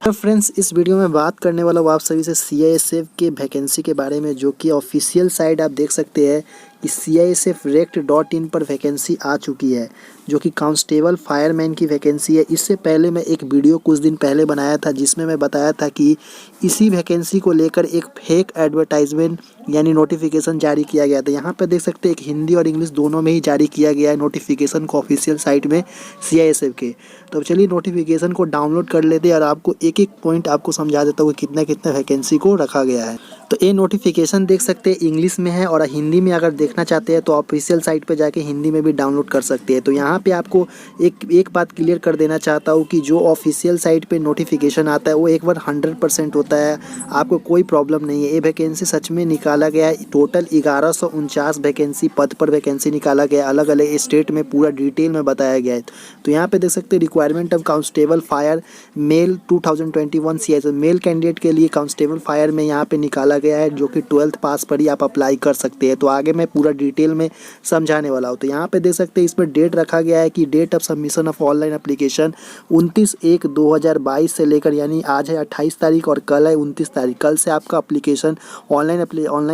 तो फ्रेंड्स, इस वीडियो में बात करने वाला हूँ आप सभी से सीआईएसएफ के वैकेंसी के बारे में, जो कि ऑफिशियल साइट आप देख सकते हैं कि CISFRECT.in पर वैकेंसी आ चुकी है, जो कि कांस्टेबल फायरमैन की वैकेंसी है। इससे पहले मैं एक वीडियो कुछ दिन पहले बनाया था जिसमें मैं बताया था कि इसी वैकेंसी को लेकर एक फेक एडवर्टाइजमेंट यानी नोटिफिकेशन जारी किया गया था। यहाँ पर देख सकते हैं एक हिंदी और इंग्लिश दोनों में ही जारी किया गया है नोटिफिकेशन को ऑफिशियल साइट में CISF के। तो चलिए नोटिफिकेशन को डाउनलोड कर लेते हैं और आपको एक एक पॉइंट आपको समझा देता हूँ कितना कितना वैकेंसी को रखा गया है। तो ये नोटिफिकेशन देख सकते हैं इंग्लिश में है, और हिंदी में अगर देखना चाहते हैं तो ऑफिशियल साइट पे जाके हिंदी में भी डाउनलोड कर सकते हैं। तो यहाँ पे आपको एक बात क्लियर कर देना चाहता हूँ कि जो ऑफिशियल साइट पे नोटिफिकेशन आता है वो एक बार 100% होता है, आपको कोई प्रॉब्लम नहीं है। ये वैकेंसी सच में निकाला गया है। टोटल 1149 वैकेंसी पद पर वैकेंसी निकाला गया है, अलग अलग स्टेट में पूरा डिटेल में बताया गया है। तो यहाँ पे देख सकते हैं requirement of constable fire male 2021 CISF male candidate के लिए कांस्टेबल फायर में यहाँ पे निकाला गया है, जो कि 12th पास पर ही आप अप्लाई कर सकते हैं। तो आगे मैं पूरा डिटेल में समझाने वाला हूँ। तो यहाँ पे देख सकते हैं इसमें डेट रखा गया है कि date of submission of online application 29/1/2022 से लेकर, यानी आज है 28 तारीख और कल है 29 तारीख। कल से आपका अप्लीकेशन ऑनलाइन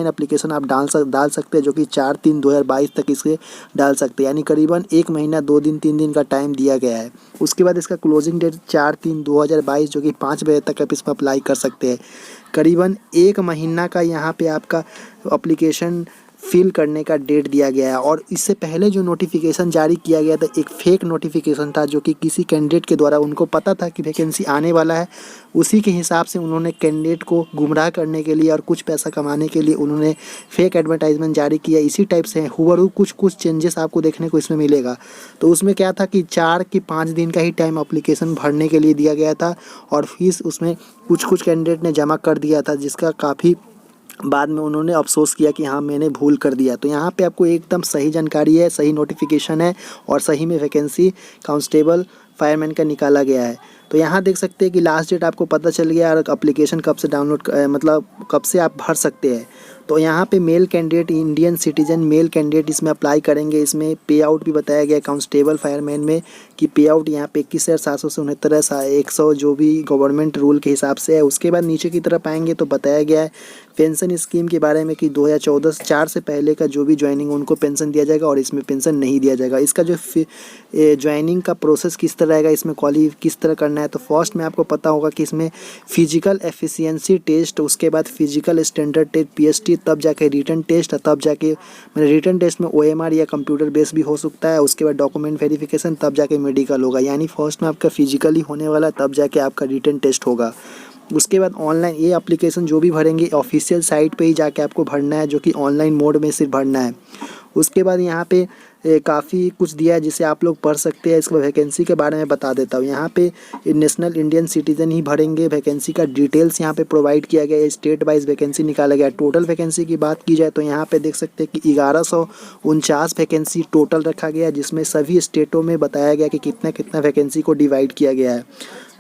एप्लीकेशन आप डाल सकते हैं, जो कि 4/3/2022 तक इसे डाल सकते हैं, यानी करीबन 1 महीना 2 दिन 3 दिन का टाइम दिया गया है। उसके बाद इसका क्लोजिंग डेट 4/3/2022, जो कि 5 बजे तक आप इसमें अप्लाई कर सकते हैं। करीबन 1 महीना का यहाँ पे आपका एप्लीकेशन फिल करने का डेट दिया गया है। और इससे पहले जो नोटिफिकेशन जारी किया गया था एक फेक नोटिफिकेशन था, जो कि किसी कैंडिडेट के द्वारा, उनको पता था कि वैकेंसी आने वाला है, उसी के हिसाब से उन्होंने कैंडिडेट को गुमराह करने के लिए और कुछ पैसा कमाने के लिए उन्होंने फेक एडवर्टाइजमेंट जारी किया। इसी टाइप से हुबहू कुछ चेंजेस आपको देखने को इसमें मिलेगा। तो उसमें क्या था कि 4 कि 5 दिन का ही टाइम एप्लीकेशन भरने के लिए दिया गया था, और फीस उसमें कुछ कैंडिडेट ने जमा कर दिया था, जिसका काफ़ी बाद में उन्होंने अफसोस किया कि हाँ मैंने भूल कर दिया। तो यहाँ पे आपको एकदम सही जानकारी है, सही नोटिफिकेशन है, और सही में वैकेंसी कांस्टेबल फायरमैन का निकाला गया है। तो यहाँ देख सकते हैं कि लास्ट डेट आपको पता चल गया, और एप्लीकेशन कब से डाउनलोड मतलब कब से आप भर सकते हैं। तो यहाँ पे male candidate Indian citizen male candidate इसमें अप्लाई करेंगे। इसमें पे आउट भी बताया गया कांस्टेबल फायरमैन में कि पे आउट यहाँ पे 21,769 है, 100 जो भी गवर्नमेंट रूल के हिसाब से है। उसके बाद नीचे की तरफ आएंगे तो बताया गया है पेंशन स्कीम के बारे में कि 2014 4 से पहले का जो भी ज्वाइनिंग उनको पेंशन दिया जाएगा, और इसमें पेंशन नहीं दिया जाएगा। इसका जो ज्वाइनिंग का प्रोसेस किस तरह रहेगा, इसमें क्वालिफाई किस तरह करना है, तो फर्स्ट में आपको पता होगा कि इसमें फिजिकल एफिशिएंसी टेस्ट, उसके बाद फिजिकल स्टैंडर्ड टेस्ट PST, तब जाके रिटन टेस्ट, तब जाके रिटन टेस्ट में OMR या कंप्यूटर बेस भी हो सकता है। उसके बाद डॉक्यूमेंट वेरिफिकेशन, तब जाके मेडिकल होगा। यानी फर्स्ट में आपका फिजिकली होने वाला, तब जाके आपका रिटन टेस्ट होगा। उसके बाद ऑनलाइन ये एप्लीकेशन जो भी भरेंगे ऑफिशियल साइट पे ही जाके आपको भरना है, जो कि ऑनलाइन मोड में सिर्फ भरना है। उसके बाद यहाँ पे काफ़ी कुछ दिया है जिसे आप लोग पढ़ सकते हैं। इसको वैकेंसी के बारे में बता देता हूँ। यहाँ पे नेशनल इंडियन सिटीजन ही भरेंगे। वैकेंसी का डिटेल्स यहाँ पे प्रोवाइड किया गया है। स्टेट वाइज वैकेंसी निकाला गया है। टोटल वैकेंसी की बात की जाए तो यहाँ पे देख सकते हैं कि 1149 वैकेंसी टोटल रखा गया है, जिसमें सभी स्टेटों में बताया गया कि कितना कितना वैकेंसी को डिवाइड किया गया है।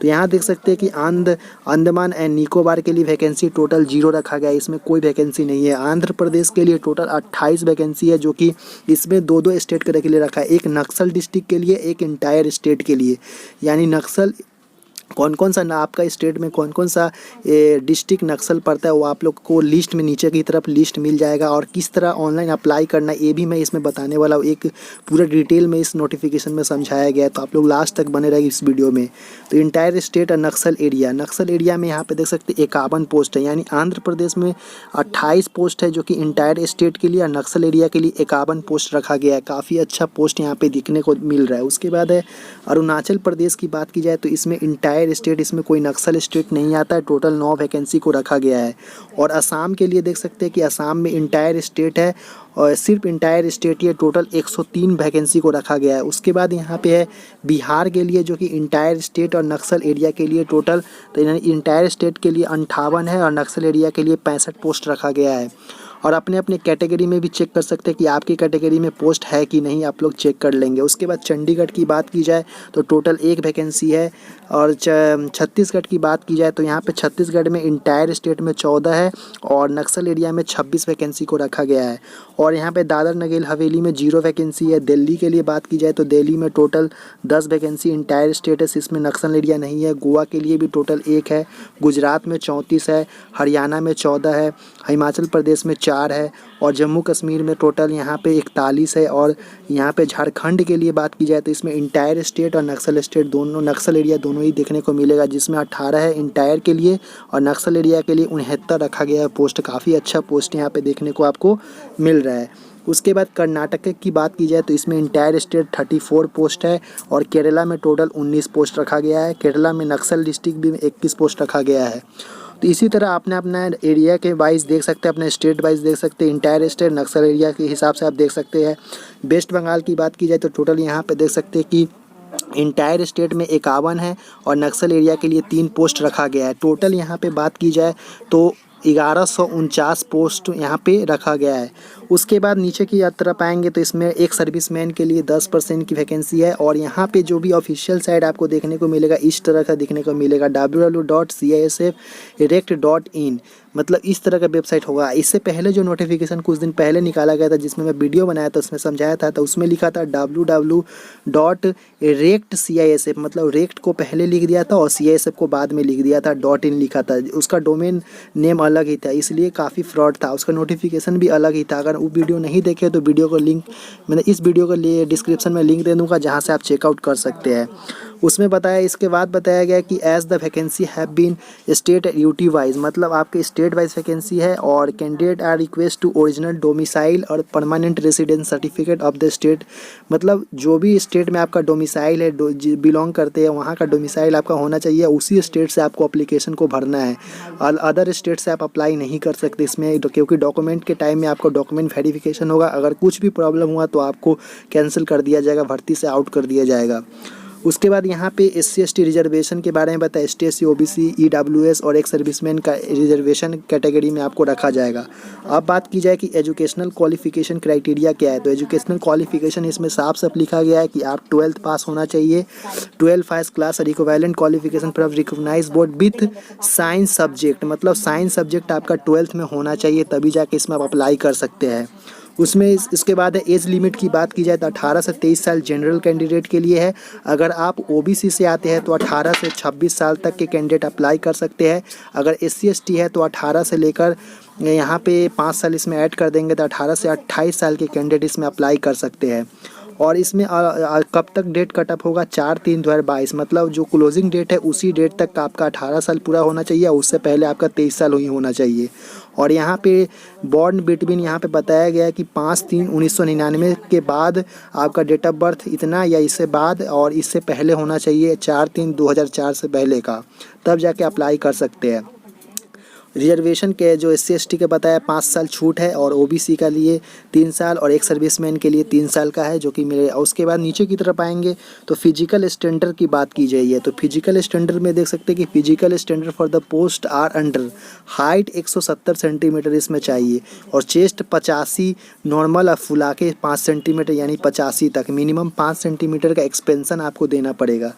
तो यहाँ देख सकते हैं कि अंडमान एंड निकोबार के लिए वैकेंसी टोटल 0 रखा गया है, इसमें कोई वैकेंसी नहीं है। आंध्र प्रदेश के लिए टोटल 28 वैकेंसी है, जो कि इसमें 2-2 स्टेट के लिए रखा है, एक नक्सल डिस्ट्रिक्ट के लिए, एक इंटायर स्टेट के लिए। यानी नक्सल कौन कौन सा ना आपका स्टेट में कौन कौन सा डिस्ट्रिक्ट नक्सल पड़ता है, वो आप लोग को लिस्ट में नीचे की तरफ लिस्ट मिल जाएगा। और किस तरह ऑनलाइन अप्लाई करना है ये भी मैं इसमें बताने वाला हूँ। एक पूरा डिटेल में इस नोटिफिकेशन में समझाया गया है, तो आप लोग लास्ट तक बने रहेंगे इस वीडियो में। तो इंटायर स्टेट और नक्सल एरिया में यहाँ पे देख सकते हैं 51 पोस्ट है। यानी आंध्र प्रदेश में 28 पोस्ट है, जो कि इंटायर स्टेट के लिए, और नक्सल एरिया के लिए 51 पोस्ट रखा गया है। काफ़ी अच्छा पोस्ट यहाँ पे दिखने को मिल रहा है। उसके बाद है अरुणाचल प्रदेश की बात की जाए तो इसमें इंटायर स्टेट, इसमें कोई नक्सल स्टेट नहीं आता है। टोटल 9 वैकेंसी को रखा गया है। और असम के लिए देख सकते हैं कि असम में इंटायर स्टेट है, और सिर्फ इंटायर स्टेट ये टोटल 103 वैकेंसी को रखा गया है। उसके बाद यहाँ पे है बिहार के लिए, जो कि इंटायर स्टेट और नक्सल एरिया के लिए टोटल, तो यानी इंटायर स्टेट के लिए 58 है और नक्सल एरिया के लिए 65 पोस्ट रखा गया है। और अपने अपने कैटेगरी में भी चेक कर सकते हैं कि आपकी कैटेगरी में पोस्ट है कि नहीं, आप लोग चेक कर लेंगे। उसके बाद चंडीगढ़ की बात की जाए तो टोटल 1 वैकेंसी है। और छत्तीसगढ़ की बात की जाए तो यहाँ पे छत्तीसगढ़ में इंटायर स्टेट में 14 है और नक्सल एरिया में 26 वैकेंसी को रखा गया है। और यहाँ पे दादर नगर हवेली में 0 वैकेंसी है। दिल्ली के लिए बात की जाए तो दिल्ली में टोटल 10 वैकेंसी इंटायर स्टेट है, इसमें नक्सल एरिया नहीं है। गोवा के लिए भी टोटल 1 है। गुजरात में 34 है। हरियाणा में 14 है। हिमाचल प्रदेश में 4 है। और जम्मू कश्मीर में टोटल यहाँ पे 41 है। और यहाँ पे झारखंड के लिए बात की जाए तो इसमें इंटायर स्टेट और नक्सल स्टेट दोनों, नक्सल एरिया दोनों ही देखने को मिलेगा, जिसमें 18 है इंटायर के लिए और नक्सल एरिया के लिए 69 रखा गया है पोस्ट। काफ़ी अच्छा पोस्ट यहाँ पे देखने को आपको मिल रहा है। उसके बाद कर्नाटक की बात की जाए तो इसमें इंटायर स्टेट 34 पोस्ट है और केरला में टोटल 19 पोस्ट रखा गया है। केरला में नक्सल डिस्ट्रिक्ट भी 21 पोस्ट रखा गया है। तो इसी तरह आपने अपना एरिया के वाइज देख सकते हैं, अपने स्टेट वाइज देख सकते हैं, इंटायर स्टेट नक्सल एरिया के हिसाब से आप देख सकते हैं। वेस्ट बंगाल की बात की जाए तो टोटल यहाँ पे देख सकते हैं कि इंटायर स्टेट में 51 है और नक्सल एरिया के लिए 3 पोस्ट रखा गया है। टोटल यहाँ पे बात की जाए तो 1149 पोस्ट यहाँ पे रखा गया है। उसके बाद नीचे की तरफ आएंगे तो इसमें एक सर्विसमैन के लिए 10% की वैकेंसी है। और यहाँ पे जो भी ऑफिशियल साइट आपको देखने को मिलेगा इस तरह का देखने को मिलेगा, www.cisfdirect.in, मतलब इस तरह का वेबसाइट होगा। इससे पहले जो नोटिफिकेशन कुछ दिन पहले निकाला गया था जिसमें मैं वीडियो बनाया था उसमें समझाया था, तो उसमें लिखा था www.rect.cisf, मतलब रेक्ट को पहले लिख दिया था और CISF को बाद में लिख दिया था, .in लिखा था। उसका डोमेन नेम अलग ही था, इसलिए काफ़ी फ्रॉड था। उसका नोटिफिकेशन भी अलग ही था। अगर वो वीडियो नहीं देखे तो वीडियो को लिंक, मैंने इस वीडियो के लिए डिस्क्रिप्शन में लिंक दे दूँगा जहाँ से आप चेकआउट कर सकते हैं। उसमें बताया, इसके बाद बताया गया कि as the vacancy have been state duty wise, मतलब आपके स्टेट वाइज वैकेंसी है और candidate are request to original domicile और permanent residence certificate of the state, मतलब जो भी स्टेट में आपका डोमिसाइल है, बिलोंग करते हैं, वहाँ का डोमिसाइल आपका होना चाहिए, उसी स्टेट से आपको अप्लीकेशन को भरना है। अदर स्टेट से आप अप्लाई नहीं कर सकते इसमें, क्योंकि डॉक्यूमेंट के टाइम में आपको डॉक्यूमेंट वेरिफिकेशन होगा। अगर कुछ भी प्रॉब्लम हुआ तो आपको कैंसिल कर दिया जाएगा, भर्ती से आउट कर दिया जाएगा। उसके बाद यहाँ पे SC/ST रिजर्वेशन के बारे में बताया। ST/SC OBC EWS और एक सर्विसमैन का रिजर्वेशन कैटेगरी में आपको रखा जाएगा। अब बात की जाए कि एजुकेशनल क्वालिफिकेशन क्राइटेरिया क्या है, तो एजुकेशनल क्वालिफिकेशन इसमें साफ साफ लिखा गया है कि आप 12th पास होना चाहिए, 12 फर्स्ट क्लास और equivalent qualification from recognise board with science subject, मतलब साइंस सब्जेक्ट आपका 12th में होना चाहिए, तभी जाके इसमें आप अप्लाई कर सकते हैं। उसमें इसके बाद है एज लिमिट की बात की जाए तो 18 से 23 साल जनरल कैंडिडेट के लिए है। अगर आप OBC से आते हैं तो 18 से 26 साल तक के कैंडिडेट अप्लाई कर सकते हैं। अगर SC/ST है तो 18 से लेकर यहाँ पे 5 साल इसमें ऐड कर देंगे तो 18 से 28 साल के कैंडिडेट इसमें अप्लाई कर सकते हैं। और इसमें कब तक डेट कटअप होगा, 4/3/2022, मतलब जो क्लोजिंग डेट है उसी डेट तक आपका 18 साल पूरा होना चाहिए, उससे पहले आपका 23 साल ही होना चाहिए। और यहाँ पे बॉर्न बिटवीन यहाँ पे बताया गया है कि 5/3/1999 के बाद आपका डेट ऑफ बर्थ इतना या इससे बाद और इससे पहले होना चाहिए 4/3/2004 से पहले का, तब जाके अप्लाई कर सकते हैं। रिजर्वेशन के जो SC/ST के बताया 5 साल छूट है और OBC का लिए 3 साल और एक सर्विसमैन के लिए 3 साल का है जो कि मेरे। उसके बाद नीचे की तरफ आएंगे तो फिजिकल स्टैंडर्ड की बात की जाइए, तो फिजिकल स्टैंडर्ड में देख सकते हैं कि physical standard for the post are under height 170 centimetre इसमें चाहिए और चेस्ट 85 नॉर्मल और फुला के 5 सेंटीमीटर यानी 85 तक, मिनिमम 5 सेंटीमीटर का एक्सपेंसन आपको देना पड़ेगा,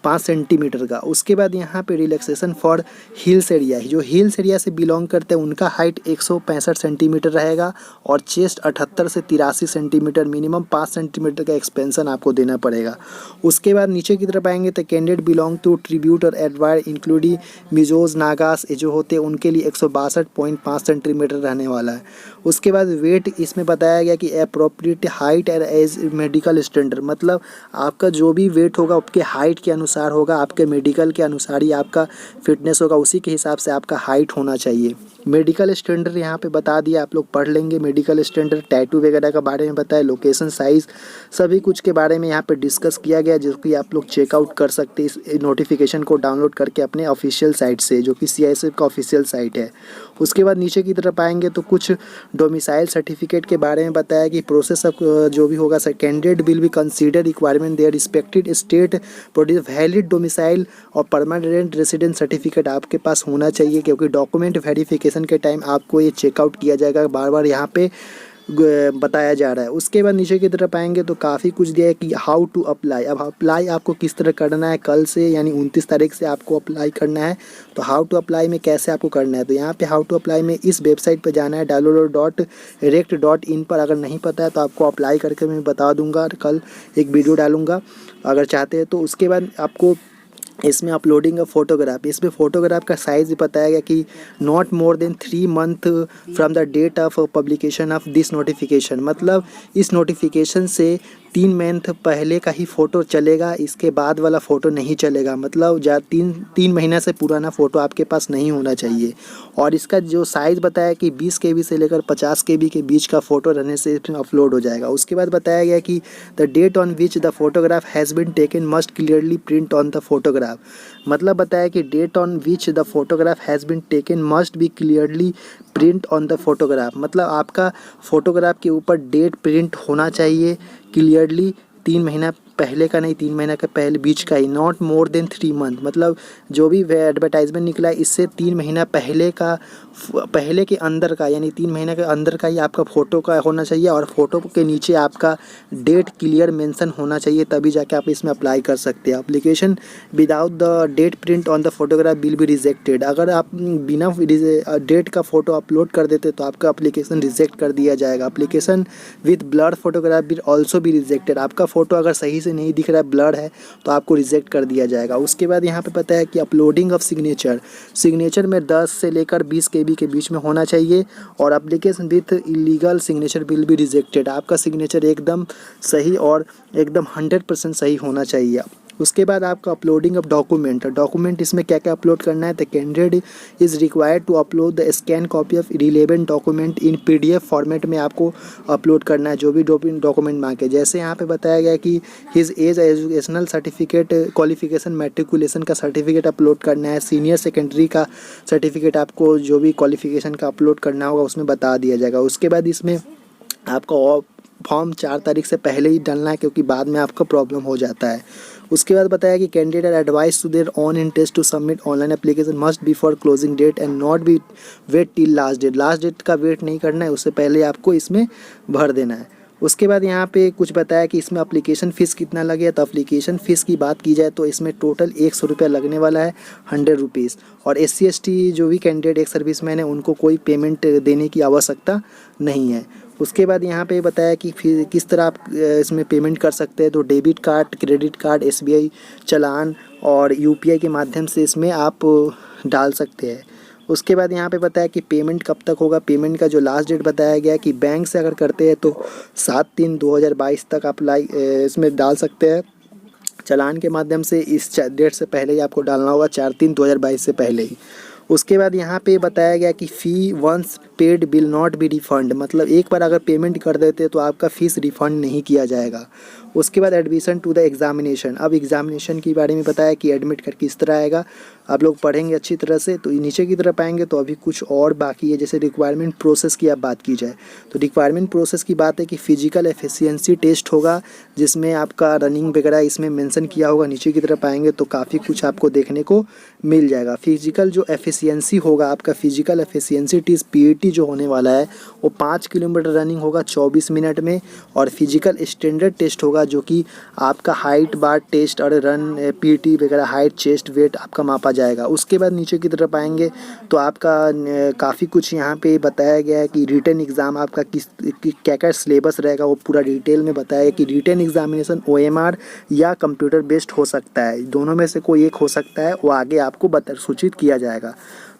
5 सेंटीमीटर का। उसके बाद यहाँ पे रिलैक्सेशन फॉर हिल्स एरिया, जो हिल्स एरिया से बिलोंग करते हैं उनका हाइट 165 सेंटीमीटर रहेगा और चेस्ट 78 से 83 सेंटीमीटर, मिनिमम 5 सेंटीमीटर का एक्सपेंसन आपको देना पड़ेगा। उसके बाद नीचे की तरफ आएंगे तो कैंडिडेट बिलोंग टू ट्रिब्यूट और एडवायर इंक्लूडिंग मिजोज नागास जो होते हैं उनके लिए 162.5 सेंटीमीटर रहने वाला है। उसके बाद वेट इसमें बताया गया कि अप्रोप्रिएट हाइट और एज मेडिकल स्टैंडर्ड, मतलब आपका जो भी वेट होगा आपके हाइट के अनुसार होगा, आपके मेडिकल के अनुसार ही आपका फिटनेस होगा, उसी के हिसाब से आपका हाइट होना चाहिए। मेडिकल स्टैंडर्ड यहाँ पे बता दिया, आप लोग पढ़ लेंगे। मेडिकल स्टैंडर्ड टैटू वगैरह के बारे में बताया, लोकेशन साइज़ सभी कुछ के बारे में यहाँ पे डिस्कस किया गया, जो कि आप लोग चेकआउट कर सकते हैं इस नोटिफिकेशन को डाउनलोड करके अपने ऑफिशियल साइट से, जो कि CISF का ऑफिशियल साइट है। उसके बाद नीचे की तरफ आएंगे तो कुछ डोमिसाइल सर्टिफिकेट के बारे में बताया कि प्रोसेस ऑफ जो भी होगा candidate will be consider requirement their respected state produce valid domicile और परमानेंट रेसिडेंट सर्टिफिकेट आपके पास होना चाहिए, क्योंकि डॉक्यूमेंट वेरिफिकेशन के टाइम आपको ये चेकआउट किया जाएगा, बार बार यहाँ पे बताया जा रहा है। उसके बाद नीचे की तरफ आएंगे तो काफ़ी कुछ दिया है कि हाउ टू अप्लाई। अब अप्लाई आपको किस तरह करना है, कल से यानी 29 तारीख से आपको अप्लाई करना है। तो हाउ टू अप्लाई में कैसे आपको करना है, तो यहाँ पे हाउ टू अप्लाई में इस वेबसाइट पे जाना है www.rect.in पर। अगर नहीं पता है तो आपको अप्लाई करके मैं बता दूंगा, कल एक वीडियो डालूंगा अगर चाहते हैं तो। उसके बाद आपको इसमें अपलोडिंग ऑफ फोटोग्राफ, इसमें फ़ोटोग्राफ का साइज़ बताया गया कि not more than 3 month from the date of publication of this notification. मतलब इस नोटिफिकेशन से 3 मंथ पहले का ही फ़ोटो चलेगा, इसके बाद वाला फ़ोटो नहीं चलेगा। मतलब 3 महीना से पुराना फ़ोटो आपके पास नहीं होना चाहिए। और इसका जो साइज़ बताया कि 20 KB से लेकर 50 KB के बीच का फ़ोटो रहने से इसमें अपलोड हो जाएगा। उसके बाद बताया गया कि the date on which the photograph has been taken must clearly print on the photograph. मतलब बताया कि date on which the photograph has been taken must be clearly print on the photograph. मतलब आपका फोटोग्राफ के ऊपर date print होना चाहिए clearly, 3 महीना पहले का नहीं, 3 महीना के पहले बीच का ही। नॉट मोर देन 3 मंथ, मतलब जो भी एडवर्टाइजमेंट निकला है इससे 3 महीना पहले के अंदर का, यानी 3 महीने के अंदर का ही आपका फ़ोटो का होना चाहिए। और फोटो के नीचे आपका डेट क्लियर मेंशन होना चाहिए, तभी जाके आप इसमें अप्लाई कर सकते हैं। Application without the date print on the photograph will be rejected. अगर आप बिना डेट का फ़ोटो अपलोड कर देते तो आपका एप्लीकेशन रिजेक्ट कर दिया जाएगा। Application with blur photograph will also be rejected. आपका फ़ोटो अगर सही से नहीं दिख रहा है, ब्लर है, तो आपको रिजेक्ट कर दिया जाएगा। उसके बाद यहाँ पे पता है कि अपलोडिंग ऑफ सिग्नेचर में 10 से लेकर 20 KB के बीच में होना चाहिए। और application with illegal signature will be rejected. आपका सिग्नेचर एकदम सही और एकदम 100% सही होना चाहिए। उसके बाद आपका अपलोडिंग ऑफ डॉक्यूमेंट इसमें क्या क्या अपलोड करना है, तो candidate is required to upload the scan copy of relevant document in PDF format में आपको अपलोड करना है, जो भी डॉक्यूमेंट मांगे। जैसे यहाँ पे बताया गया कि his age educational certificate, qualification, matriculation का सर्टिफिकेट अपलोड करना है, सीनियर सेकेंडरी का सर्टिफिकेट, आपको जो भी क्वालिफिकेशन का अपलोड करना होगा उसमें बता दिया जाएगा। उसके बाद इसमें आपका फॉर्म 4 तारीख से पहले ही डालना है, क्योंकि बाद में आपका प्रॉब्लम हो जाता है। उसके बाद बताया कि candidate advice to their own interest to submit online application must before closing date and not be wait till last date का वेट नहीं करना है, उससे पहले आपको इसमें भर देना है। उसके बाद यहाँ पे कुछ बताया कि इसमें एप्लीकेशन फ़ीस कितना लगे, तो एप्लीकेशन फ़ीस की बात की जाए तो इसमें टोटल 100 रुपये लगने वाला है, 100 रुपीज़। और SC ST जो भी कैंडिडेट एक सर्विसमैन है उनको कोई पेमेंट देने की आवश्यकता नहीं है। उसके बाद यहाँ पे बताया कि फिर किस तरह आप इसमें पेमेंट कर सकते हैं, तो debit card, credit card, SBI चालान और UPI के माध्यम से इसमें आप डाल सकते हैं। उसके बाद यहाँ पे बताया कि पेमेंट कब तक होगा। पेमेंट का जो लास्ट डेट बताया गया कि बैंक से अगर करते हैं तो 7/3/2022 तक आप इसमें डाल सकते हैं। चालान के माध्यम से इस डेट से पहले ही आपको डालना होगा, 4/3/2022 से पहले ही। उसके बाद यहाँ पे बताया गया कि fee once paid will not be refund. मतलब एक बार अगर पेमेंट कर देते तो आपका फ़ीस रिफ़ंड नहीं किया जाएगा। उसके बाद एडमिशन टू द एग्ज़ामिनेशन। अब एग्ज़ामिनेशन के बारे में बताया कि एडमिट कर किस तरह आएगा, आप लोग पढ़ेंगे अच्छी तरह से। तो नीचे की तरफ आएंगे तो अभी कुछ और बाकी है। जैसे रिक्वायरमेंट प्रोसेस की अब बात की जाए तो रिक्वायरमेंट प्रोसेस की बात है कि फ़िजिकल एफिशिएंसी टेस्ट होगा, जिसमें आपका रनिंग वगैरह इसमें मेंशन किया होगा। नीचे की तरफ आएंगे तो काफ़ी कुछ आपको देखने को मिल जाएगा। फिजिकल जो एफिशिएंसी होगा, आपका फिजिकल एफिशिएंसी टेस्ट PAT जो होने वाला है वो 5 किलोमीटर रनिंग होगा 24 मिनट में। और फिजिकल स्टैंडर्ड टेस्ट होगा जो कि आपका हाइट बार टेस्ट और रन PT वगैरह, हाइट, चेस्ट, वेट आपका मापा जाएगा। उसके बाद नीचे की तरफ आएंगे तो आपका काफ़ी कुछ यहाँ पे बताया गया है कि रिटन एग्ज़ाम आपका क्या क्या सिलेबस रहेगा, वो पूरा डिटेल में बताया है कि रिटन एग्जामिनेशन OMR या कंप्यूटर बेस्ड हो सकता है, दोनों में से कोई एक हो सकता है, वो आगे आपको सूचित किया जाएगा।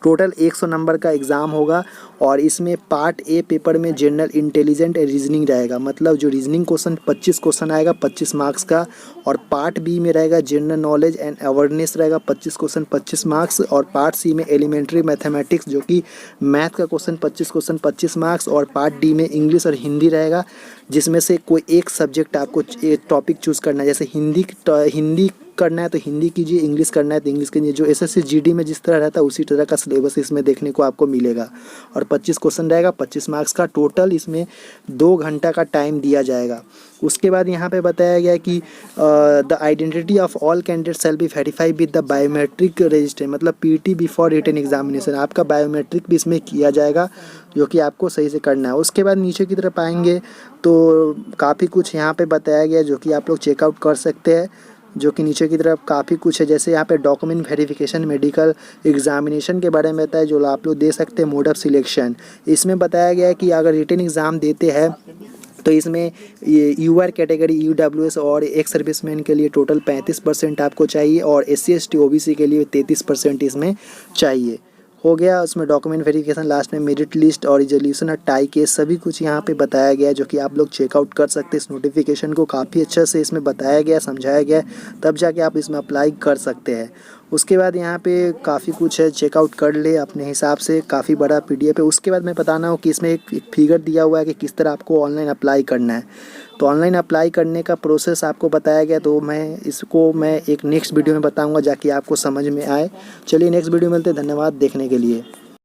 टोटल 100 नंबर का एग्ज़ाम होगा और इसमें पार्ट A पेपर में जनरल इंटेलिजेंट रीजनिंग रहेगा। मतलब जो रीजनिंग क्वेश्चन 25 क्वेश्चन आएगा 25 मार्क्स का। और पार्ट B में रहेगा जनरल नॉलेज एंड अवेयरनेस रहेगा 25 क्वेश्चन 25 मार्क्स। और पार्ट C में एलिमेंट्री मैथमेटिक्स जो कि मैथ का क्वेश्चन 25 क्वेश्चन 25 मार्क्स। और पार्ट D में इंग्लिश और हिंदी रहेगा, जिसमें से कोई एक सब्जेक्ट आपको एक टॉपिक चूज़ करना है। जैसे हिंदी करना है तो हिंदी कीजिए, इंग्लिश करना है तो इंग्लिश कीजिए। जो एसएससी जीडी में जिस तरह रहता है उसी तरह का सिलेबस इसमें देखने को आपको मिलेगा। और 25 क्वेश्चन रहेगा, 25 मार्क्स का टोटल। इसमें 2 घंटा का टाइम दिया जाएगा। उसके बाद यहाँ पे बताया गया कि the identity of all candidate shall be verify with the biometric register, मतलब पीटी बिफोर रिटन एग्जामिनेशन। आपका बायोमेट्रिक भी इसमें किया जाएगा, जो कि आपको सही से करना है। उसके बाद नीचे की तरफ आएंगे तो काफ़ी कुछ यहाँ पे बताया गया जो कि आप लोग चेकआउट कर सकते हैं। जो कि नीचे की तरफ काफ़ी कुछ है, जैसे यहाँ पे डॉक्यूमेंट वेरिफिकेशन, मेडिकल एग्जामिनेशन के बारे में बताया, जो आप लोग दे सकते हैं। मोड ऑफ सिलेक्शन, इसमें बताया गया है कि अगर रिटन एग्ज़ाम देते हैं तो इसमें ये यूआर कैटेगरी, ईडब्ल्यूएस और एक्स सर्विसमैन के लिए टोटल 35% आपको चाहिए, और एससी एसटी ओबीसी के लिए 33% इसमें चाहिए। हो गया। उसमें डॉक्यूमेंट वेरिफिकेशन, लास्ट में मेरिट लिस्ट और रिजोल्यूशन और टाई केस, सभी कुछ यहाँ पे बताया गया है, जो कि आप लोग चेकआउट कर सकते हैं। इस नोटिफिकेशन को काफ़ी अच्छे से इसमें बताया गया, समझाया गया, तब जाके आप इसमें अप्लाई कर सकते हैं। उसके बाद यहाँ पे काफ़ी कुछ है, चेकआउट कर ले अपने हिसाब से, काफ़ी बड़ा पीडीएफ है। उसके बाद मैं बताना हूँ कि इसमें एक फिगर दिया हुआ है कि किस तरह आपको ऑनलाइन अप्लाई करना है। तो ऑनलाइन अप्लाई करने का प्रोसेस आपको बताया गया, तो मैं एक नेक्स्ट वीडियो में बताऊँगा, जाकि आपको समझ में आए। चलिए नेक्स्ट वीडियो में मिलते हैं। धन्यवाद देखने के लिए।